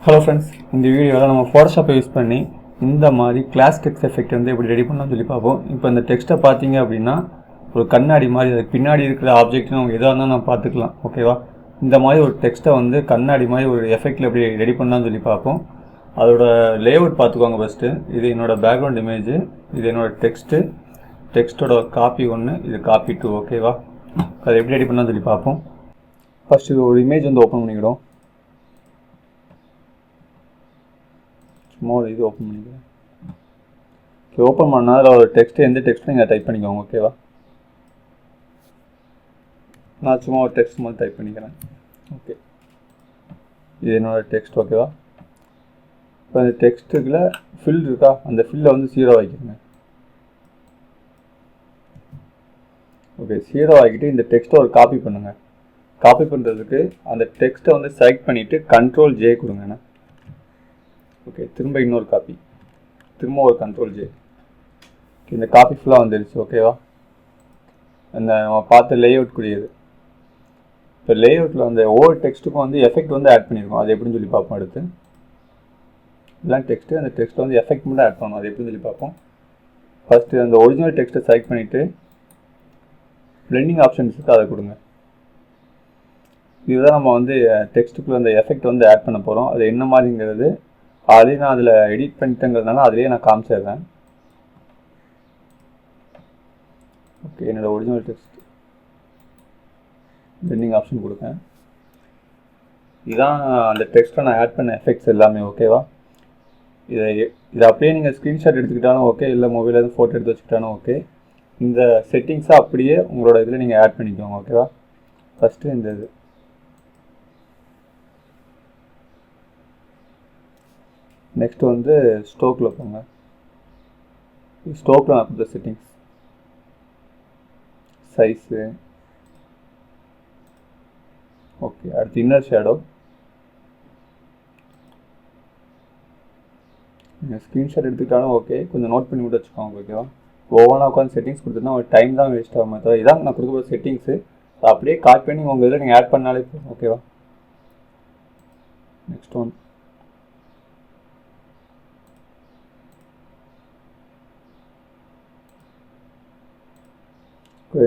Hello friends, இந்த வீடியோவில் நம்ம ஃபோட்டோஷாப்பை யூஸ் பண்ணி இந்த மாதிரி கிளாஸ் டெக்ஸ்ட் எஃபெக்ட் வந்து எப்படி ரெடி பண்ணலாம்னு சொல்லி பார்ப்போம். இப்போ இந்த டெக்ஸ்ட்டை பார்த்தீங்க அப்படின்னா ஒரு கண்ணாடி மாதிரி, அதுக்கு பின்னாடி இருக்கிற ஆப்ஜெக்ட்னு நம்ம எதாக இருந்தால் நம்ம பார்த்துக்கலாம். ஓகேவா? இந்த மாதிரி ஒரு டெக்ஸ்ட்டை வந்து கண்ணாடி மாதிரி ஒரு எஃபெக்டில் எப்படி ரெடி பண்ணலாம்னு சொல்லி பார்ப்போம். அதோட லேஅவுட் பார்த்துக்கோங்க ஃபஸ்ட்டு. இது என்னோடய பேக்ரவுண்ட் இமேஜு, இது என்னோடய டெக்ஸ்ட்டோட காப்பி 1, இது காப்பி 2. ஓகேவா? அதை எப்படி ரெடி பண்ணலாம்னு சொல்லி பார்ப்போம். ஃபஸ்ட்டு ஒரு இமேஜ் வந்து ஓப்பன் பண்ணிக்கிடும். சும்மா ஒரு இது ஓப்பன் பண்ணிக்கிறேன். ஓகே, ஓப்பன் பண்ணால் அதில் ஒரு டெக்ஸ்ட்டு, எந்த டெக்ஸ்ட்டும் நீங்கள் டைப் பண்ணிக்கோங்க. ஓகேவா? நான் சும்மா ஒரு டெக்ஸ்ட் மாதிரி டைப் பண்ணிக்கிறேன். ஓகே, இது என்னோடய டெக்ஸ்ட். ஓகேவா? இப்போ அந்த டெக்ஸ்ட்டுக்குள்ள ஃபில் இருக்கா, அந்த ஃபில்லை வந்து 0 ஆக்கிடுங்க. ஓகே, 0 ஆக்கிட்டு இந்த டெக்ஸ்ட்டை ஒரு காப்பி பண்ணுங்கள். காப்பி பண்ணுறதுக்கு அந்த டெக்ஸ்ட்டை வந்து செலக்ட் பண்ணிவிட்டு Ctrl+J கொடுங்க. ஓகே, திரும்ப இன்னொரு காப்பி, திரும்ப ஒரு Ctrl+J. இந்த காப்பி ஃபுல்லாக வந்துடுச்சு. ஓகேவா? அந்த நம்ம பார்த்த லேஅவுட் கூடியது. இப்போ லேஅவுட்டில் அந்த ஒவ்வொரு டெக்ஸ்ட்டுக்கும் வந்து எஃபெக்ட் வந்து ஆட் பண்ணியிருக்கோம். அது எப்படின்னு சொல்லி பார்ப்போம். அடுத்து இதெல்லாம் டெக்ஸ்ட்டு, அந்த டெக்ஸ்ட்டை வந்து எஃபெக்ட் மட்டும் ஆட் பண்ணணும். அது எப்படின்னு சொல்லி பார்ப்போம். ஃபஸ்ட்டு அந்த ஒரிஜினல் டெக்ஸ்ட்டை செலக்ட் பண்ணிவிட்டு பிளெண்டிங் ஆப்ஷன்ஸுக்கு அதை கொடுங்க. இதுதான் நம்ம வந்து டெக்ஸ்ட்டுக்குள்ளே அந்த எஃபெக்ட் வந்து ஆட் பண்ண போகிறோம். அது என்ன மாதிரிங்கிறது ஆல்ரெடி நான் அதில் எடிட் பண்ணிட்டேங்கிறதுனால அதிலேயே நான் காமிச்சிடுறேன். ஓகே, என்னோடய ஒரிஜினல் டெக்ஸ்ட் பிளெண்டிங் ஆப்ஷன் கொடுப்பேன். இதுதான் அந்த டெக்ஸ்ட்டை நான் ஆட் பண்ண எஃபெக்ட்ஸ் எல்லாமே. ஓகேவா? இதை அப்படியே நீங்கள் ஸ்க்ரீன்ஷாட் எடுத்துக்கிட்டாலும் ஓகே, இல்லை மொபைலில் எதுவும் ஃபோட்டோ எடுத்து வச்சுக்கிட்டாலும் ஓகே. இந்த செட்டிங்ஸை அப்படியே உங்களோட இதில் நீங்கள் ஆட் பண்ணிக்கோங்க. ஓகேவா? ஃபஸ்ட்டு இந்த இது நெக்ஸ்ட் வந்து ஸ்டோக்கில் போங்க. ஸ்டோக்கில் நான் கொடுத்த செட்டிங்ஸ், சைஸு. ஓகே, அடுத்து இன்னர் ஷேடோ. நீங்கள் ஸ்க்ரீன்ஷாட் எடுத்துக்கிட்டாலும் ஓகே, கொஞ்சம் நோட் பண்ணி விட்டு வச்சுக்கோங்க. ஓகேவா? ஒவ்வொன்றா உட்காந்து செட்டிங்ஸ் கொடுத்துருந்தா ஒரு டைம் தான் வேஸ்ட் ஆகும். தவிர இதான் நான் கொடுக்குற செட்டிங்ஸு. அப்படியே காப்பி பண்ணி உங்கள் இதில் நீங்கள் ஆட் பண்ணாலே போதும். ஓகேவா? நெக்ஸ்ட் ஒன்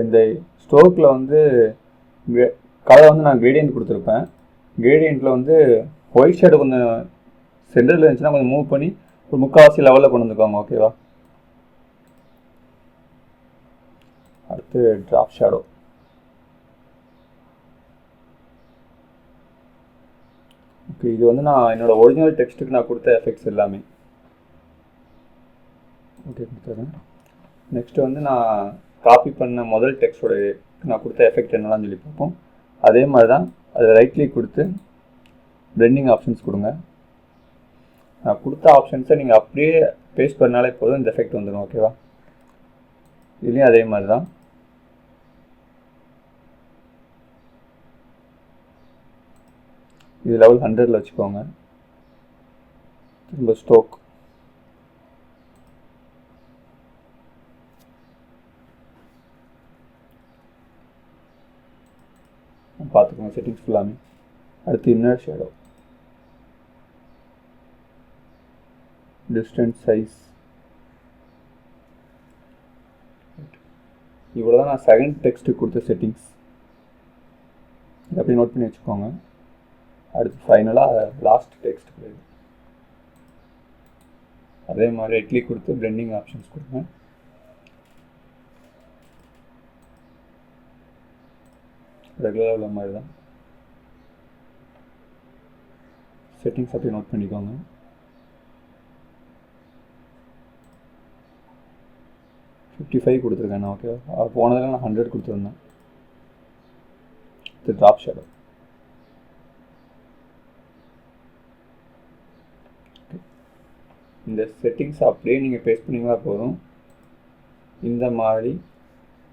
இந்த ஸ்டோக்கில் வந்து கலர் வந்து நான் கிரேடியன்ட் கொடுத்துருப்பேன். கிரேடியண்ட்டில் வந்து ஒயிட் ஷேடு கொஞ்சம் சென்டரில் இருந்துச்சுன்னா கொஞ்சம் மூவ் பண்ணி ஒரு 3/4 லெவலில் கொண்டு வந்துக்கோங்க. ஓகேவா? அடுத்து ட்ராப் ஷேடோ. ஓகே, இது வந்து நான் என்னோடய ஒரிஜினல் டெக்ஸ்ட்டுக்கு நான் கொடுத்த எஃபெக்ட்ஸ் எல்லாமே. ஓகே, கொடுத்துறேன். நெக்ஸ்ட்டு வந்து நான் காப்பி பண்ண முதல் டெக்ஸ்டோட நான் கொடுத்த எஃபெக்ட் என்னென்னு சொல்லி பார்ப்போம். அதே மாதிரி தான் அதை ரைட் கிளிக் கொடுத்து பிளெண்டிங் ஆப்ஷன்ஸ் கொடுங்க. நான் கொடுத்த ஆப்ஷன்ஸை நீங்கள் அப்படியே பேஸ்ட் பண்ணாலே போதும், இந்த எஃபெக்ட் வந்துடும். ஓகேவா? இதுலேயும் அதே மாதிரி தான். இது லெவல் 100ல் வச்சுக்கோங்க. திரும்ப ஸ்டோக். பார்த்துக்கோங்க செட்டிங்ஸ் ஃபுல்லாமே. அடுத்து இன்னர் ஷேடோ, டிஸ்டன்ஸ், சைஸ். இவ்வளோ தான் நான் செகண்ட் டெக்ஸ்ட்டுக்கு கொடுத்த செட்டிங்ஸ். இதை அப்படியே நோட் பண்ணி வச்சுக்கோங்க. அடுத்து ஃபைனலாக லாஸ்ட் டெக்ஸ்ட். அதே மாதிரி ரைட் கிளிக் கொடுத்து பிளெண்டிங் ஆப்ஷன்ஸ் கொடுங்க. ரெகுலராக உள்ள மாதிரி தான் செட்டிங்ஸ் அப்படியே நோட் பண்ணிக்கோங்க. $55 கொடுத்துருக்கேன் நான். ஓகே, போனதில் நான் 100 கொடுத்துருந்தேன். இது ட்ராப் ஷேடோ. இந்த செட்டிங்ஸ் அப்படியே நீங்கள் பேஸ்ட் பண்ணிங்களா போதும். இந்த மாதிரி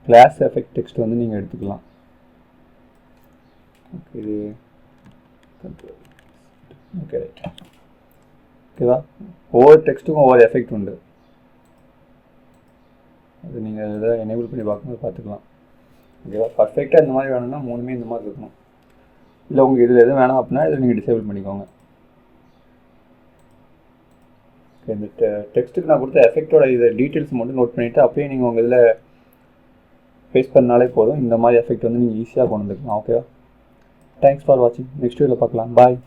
கிளாஸ் எஃபெக்ட் டெக்ஸ்ட் வந்து நீங்கள் எடுத்துக்கலாம். இது ஓகே, ரைட். ஓகேவா? ஒவ்வொரு டெக்ஸ்ட்டுக்கும் ஒவ்வொரு எஃபெக்ட் உண்டு. அது நீங்கள் இதை எனேபிள் பண்ணி பார்க்கும்போது பார்த்துக்கலாம். ஓகேவா? பர்ஃபெக்டாக இந்த மாதிரி வேணும்னா 3மே இந்த மாதிரி இருக்கணும். இல்லை உங்களுக்கு இதில் எதுவும் வேணாம் அப்படின்னா இதில் நீங்கள் டிசேபிள் பண்ணிக்கோங்க. இந்த டெக்ஸ்ட்டுக்கு நான் கொடுத்த எஃபெக்டோட இதை டீட்டெயில்ஸ் மட்டும் நோட் பண்ணிவிட்டு அப்படியே நீங்கள் உங்கள் இதில் பேஸ்ட் பண்ணாலே போதும். இந்த மாதிரி எஃபெக்ட் வந்து நீங்கள் ஈஸியாக கொண்டு வந்துக்கலாம். ஓகேவா? தேங்க்ஸ் ஃபார் வாட்சிங். நெக்ஸ்ட் வீடியோவில் பார்க்கலாம். பாய்.